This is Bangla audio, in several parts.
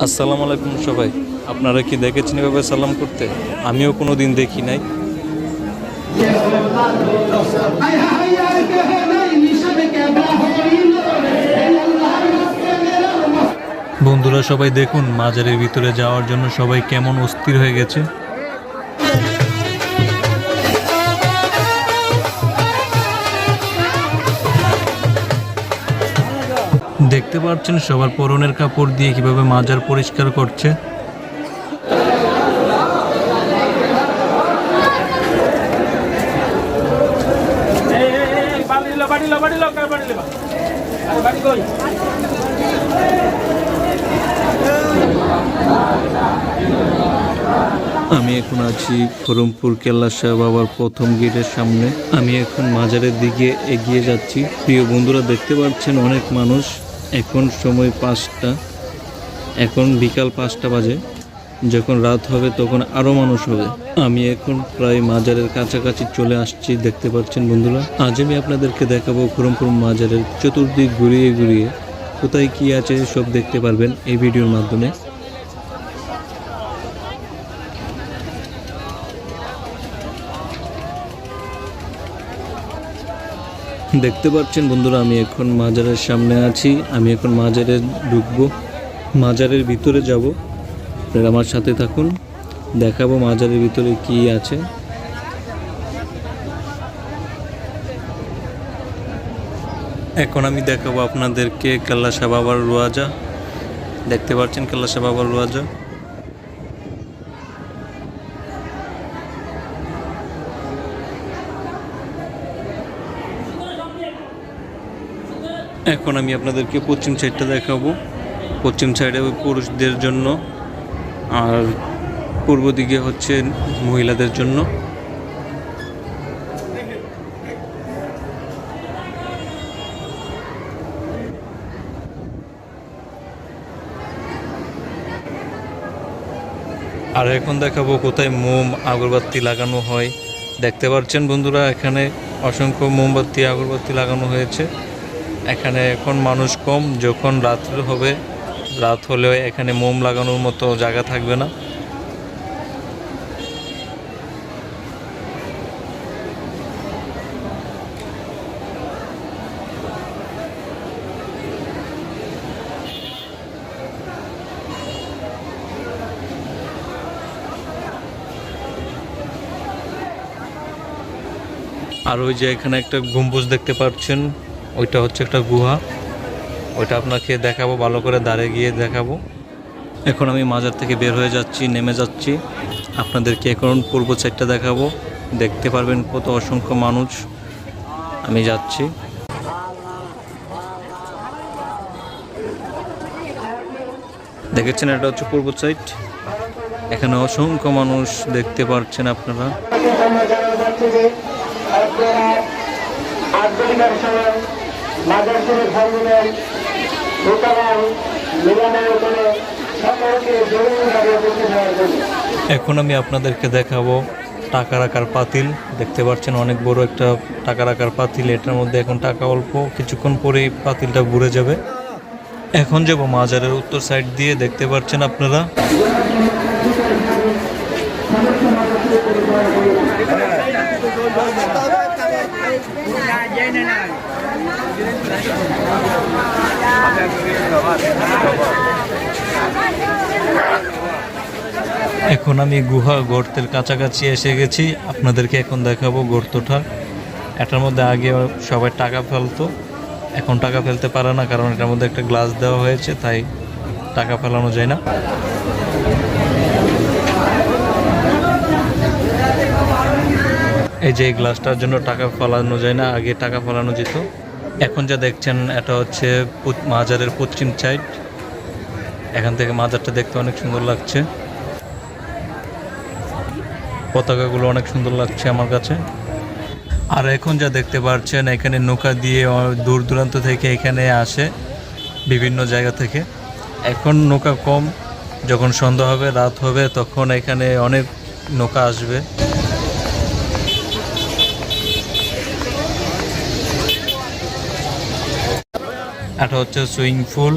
আসসালামু আলাইকুম সবাই। আপনারা কি দেখেছেন এভাবে সালাম করতে? আমিও কোনো দিন দেখি নাই। বন্ধুরা সবাই দেখুন, মাজারের ভিতরে যাওয়ার জন্য সবাই কেমন অস্থির হয়ে গেছে। দেখতে পাচ্ছেন সবার পরনের কাপড় দিয়ে কিভাবে মাজার পরিষ্কার করছে। আমি এখন আছি খরমপুর কেল্লা শাহ বাবার প্রথম গেটের সামনে। আমি এখন মাজারের দিকে এগিয়ে যাচ্ছি। প্রিয় বন্ধুরা, দেখতে পাচ্ছেন অনেক মানুষ। এখন সময় 5টা, এখন বিকাল 5টা বাজে। যখন রাত হবে তখন আরো মানুষ হবে। আমি এখন প্রায় মাজারের কাছাকাছি চলে আসছি। দেখতে পাচ্ছেন বন্ধুরা, আজ আমি আপনাদেরকে দেখাবো খরমপুর মাজারের চতুর্দিক ঘুরিয়ে ঘুরিয়ে কোথায় কি আছে সব দেখতে পারবেন এই ভিডিওর মাধ্যমে। দেখতে পাচ্ছেন বন্ধুরা, আমি এখন মাজারের সামনে আছি। আমি এখন মাজারে ঢুকবো, মাজারের ভিতরে যাব। আপনারা আমার সাথে থাকুন, দেখাবো মাজারের ভিতরে কি আছে। এখন আমি দেখাবো আপনাদেরকে কেল্লা শাহ বাবার রোয়াজা। দেখতে পাচ্ছেন কেল্লা শাহ বাবার রোয়াজা। এখন আমি আপনাদেরকে পশ্চিম সাইডটা দেখাবো। পশ্চিম সাইডে পুরুষদের জন্য আর পূর্ব দিকে হচ্ছে মহিলাদের জন্য। আর এখন দেখাবো কোথায় মোম আগরবাতি লাগানো হয়। দেখতে পাচ্ছেন বন্ধুরা, এখানে অসংখ্য মোমবাতি আগরবাতি লাগানো হয়েছে। এখানে এখন মানুষ কম, যখন রাত্র হবে, রাত হলেও এখানে মোম লাগানোর মতো জায়গা থাকবে না। আর ওই যে এখানে একটা গম্বুজ দেখতে পাচ্ছেন, ওইটা হচ্ছে একটা গুহা। ওইটা আপনাকে দেখাবো, ভালো করে দাঁড়িয়ে গিয়ে দেখাবো। এখন আমি মাজার থেকে বের হয়ে যাচ্ছি, নেমে যাচ্ছি। আপনাদেরকে এখন পূর্ব সাইডটা দেখাবো। দেখতে পারবেন কত অসংখ্য মানুষ। আমি যাচ্ছি। দেখেছেন, এটা হচ্ছে পূর্ব সাইড। এখানে অসংখ্য মানুষ দেখতে পাচ্ছেন আপনারা। এখন আমি আপনাদেরকে দেখাবো টাকা রাখার পাতিল। দেখতে পাচ্ছেন অনেক বড় একটা টাকা রাখার পাতিল। এটার মধ্যে এখন টাকা অল্প, কিছুক্ষণ পরেই পাতিলটা ঘুরে যাবে। এখন যাব মাজারের উত্তর সাইড দিয়ে। দেখতে পাচ্ছেন আপনারা। এখন আমি গুহা গর্তের কাছাকাছি এসে গেছি। আপনাদেরকে এখন দেখাবো গর্তটা। এটার মধ্যে আগে সবাই টাকা ফেলতো, এখন টাকা ফেলতে পারে না, কারণ এটার মধ্যে একটা গ্লাস দেওয়া হয়েছে, তাই টাকা ফেলানো যায় না। এই যে এই গ্লাসটার জন্য টাকা ফেলানো যায় না, আগে টাকা ফেলানো যেত। এখন যা দেখছেন এটা হচ্ছে মাজারের পশ্চিম সাইড। এখান থেকে মাজারটা দেখতে অনেক সুন্দর লাগছে। পতাকাগুলো অনেক সুন্দর লাগছে আমার কাছে। আর এখন যা দেখতে পাচ্ছেন, এখানে নৌকা দিয়ে দূর দূরান্ত থেকে এখানে আসে, বিভিন্ন জায়গা থেকে। এখন নৌকা কম, যখন সন্ধ্যা হবে, রাত হবে, তখন এখানে অনেক নৌকা আসবে। এটা হচ্ছে সুইমিং পুল।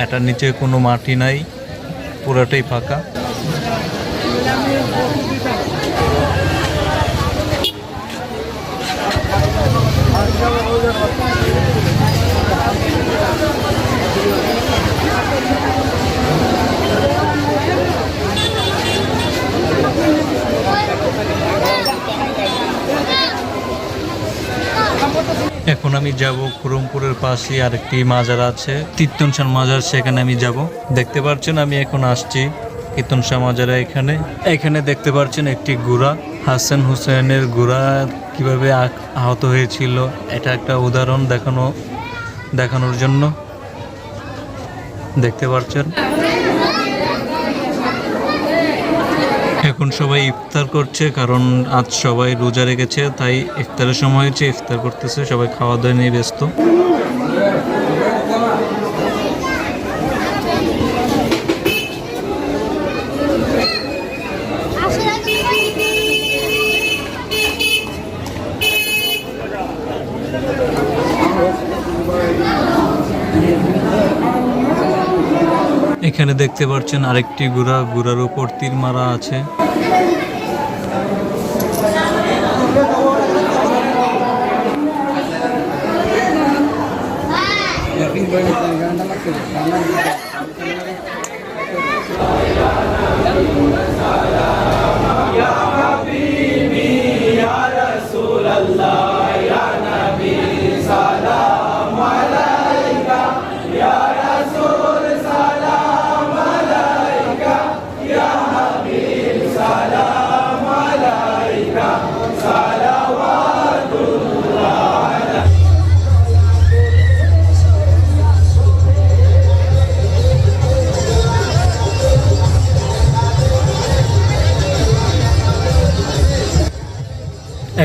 এটার নিচে কোনো মাটি নাই, পুরাটাই ফাঁকা। এখন আমি যাব খুরমপুরের পাশে আরেকটি মাজার আছে, কীর্তনশাহ মাজার, সেখানে আমি যাব। দেখতে পাচ্ছেন আমি এখন আসছি কীর্তনশাহ মাজারে। এখানে দেখতে পাচ্ছেন একটি ঘোড়া, হাসান হুসেনের ঘোড়া কিভাবে আহত হয়েছিল, এটা একটা উদাহরণ দেখানোর জন্য দেখতে পাচ্ছেন। এখন সবাই ইফতার করছে, কারণ আজ সবাই রোজা রেখেছে, তাই ইফতারের সময় হয়েছে, ইফতার করতেছে, সবাই খাওয়া দাওয়া নিয়ে ব্যস্ত। এখানে দেখতে পাচ্ছেন আরেকটি ঘোড়ার উপর তীর মারা আছে।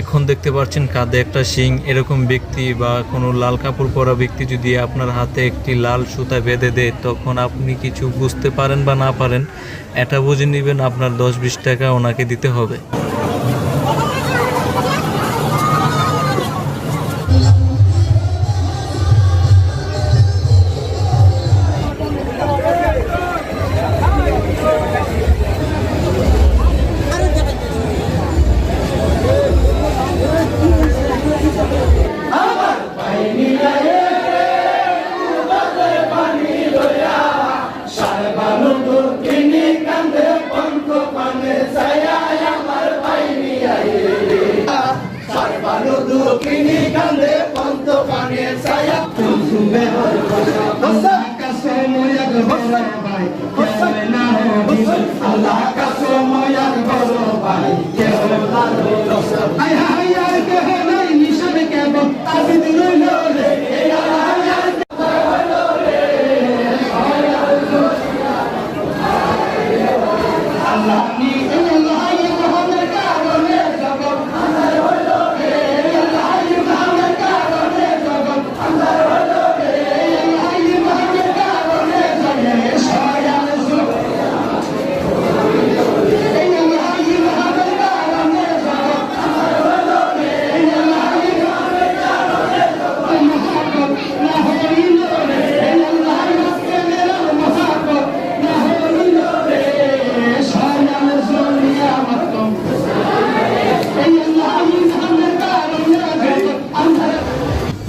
এখন দেখতে পাচ্ছেন কাঁধে একটা শিং। এরকম ব্যক্তি বা কোনো লাল কাপড় পরা ব্যক্তি যদি আপনার হাতে একটি লাল সুতা বেঁধে দেয়, তখন আপনি কিছু বুঝতে পারেন বা না পারেন, এটা বুঝে নেবেন আপনার 10-20 টাকা ওনাকে দিতে হবে।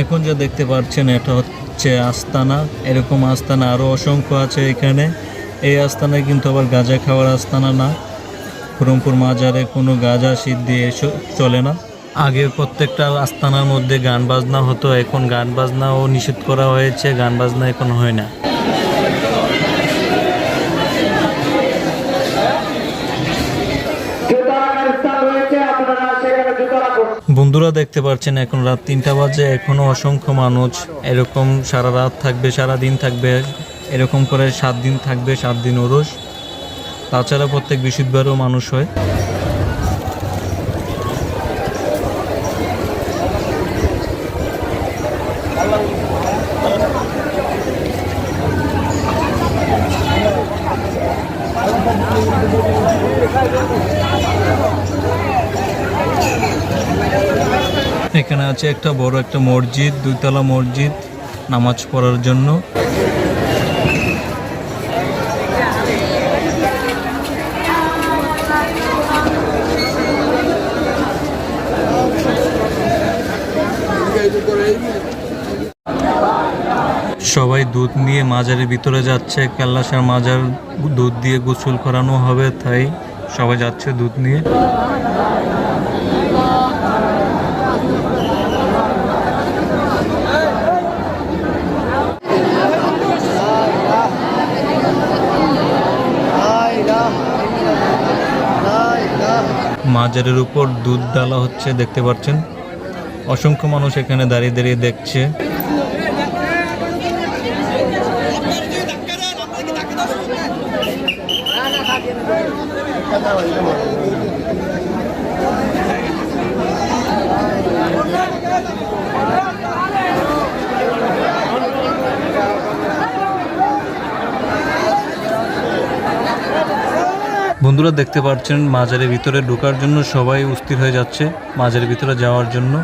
এখন যা দেখতে পাচ্ছেন এটা হচ্ছে আস্তানা। এরকম আস্তানা আরও অসংখ্য আছে এখানে। এই আস্তানায় কিন্তু আবার গাঁজা খাওয়ার আস্তানা না। খুরমপুর মাজারে কোনো গাঁজা সিদ্ধি এসব চলে না। আগে প্রত্যেকটা আস্তানার মধ্যে গান বাজনা হতো, এখন গান বাজনাও নিষেধ করা হয়েছে, গান বাজনা এখন হয় না। বন্ধুরা দেখতে পাচ্ছেন এখন রাত 3টা বাজে, এখনো অসংখ্য মানুষ এরকম সারা রাত থাকবে, সারা দিন থাকবে, এরকম করে 7 দিন থাকবে, 7 দিন ওরস। তাছাড়া প্রত্যেক বৃহস্পতিবারও মানুষ হয়। এখানে আছে একটা বড় একটা মসজিদ, 2তলা মসজিদ নামাজ পড়ার জন্য। দুধ নিয়ে মাজারের ভিতরে যাচ্ছে। কেল্লাশার মাজার দুধ দিয়ে গোসল করানো হবে, তাই সবাই যাচ্ছে দুধ নিয়ে। মাজারের উপর দুধ ডালা হচ্ছে, দেখতে পাচ্ছেন। অসংখ্য মানুষ এখানে দাঁড়িয়ে দাঁড়িয়ে দেখছে। বন্ধুরা দেখতে পাচ্ছেন মাজারের ভিতরে ঢোকার জন্য সবাই অস্থির হয়ে যাচ্ছে মাজারের ভিতরে যাওয়ার জন্য।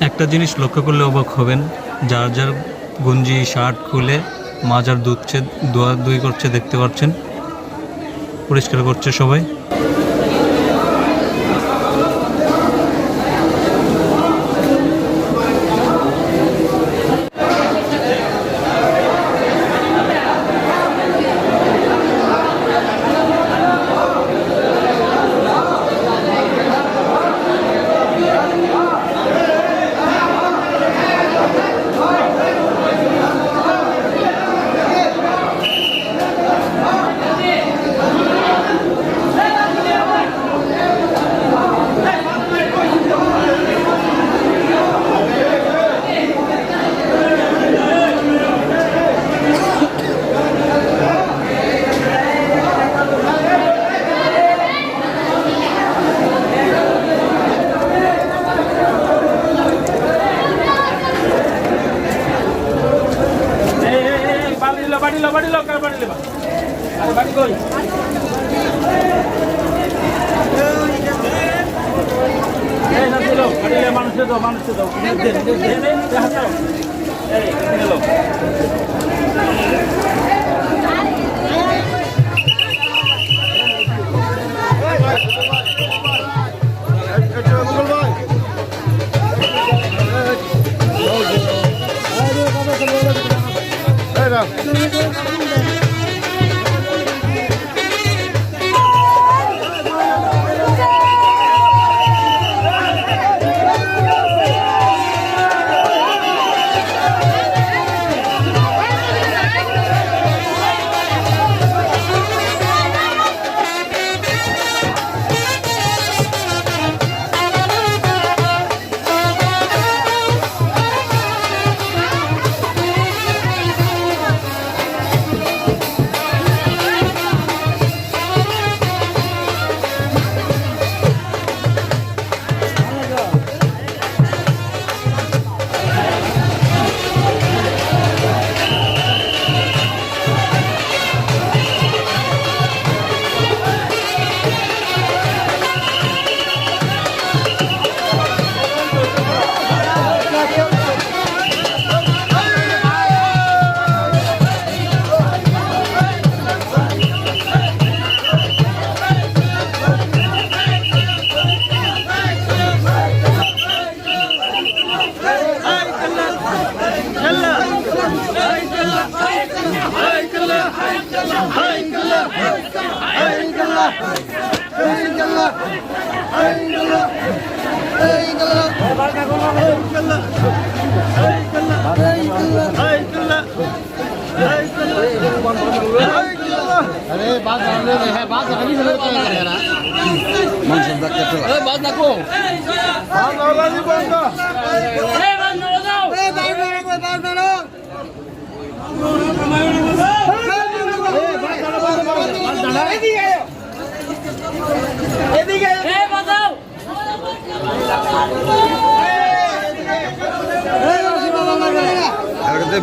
একটা জিনিস লক্ষ্য করলে অবাক হবেন, যার যার গঞ্জি শার্ট খুলে মাজার ধুচ্ছে, ধোয়াধুয়ি করছে, দেখতে পাচ্ছেন, পরিষ্কার করছে সবাই।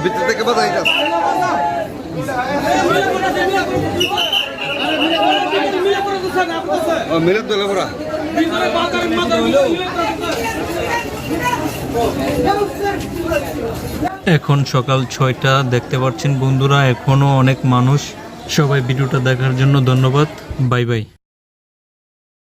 ভিতর থেকে বাজাই মিলে তো লেবরা এখন সকাল 6টা দেখতে পাচ্ছেন বন্ধুরা, এখনো অনেক মানুষ। সবাই ভিডিওটা দেখার জন্য ধন্যবাদ। Bye bye.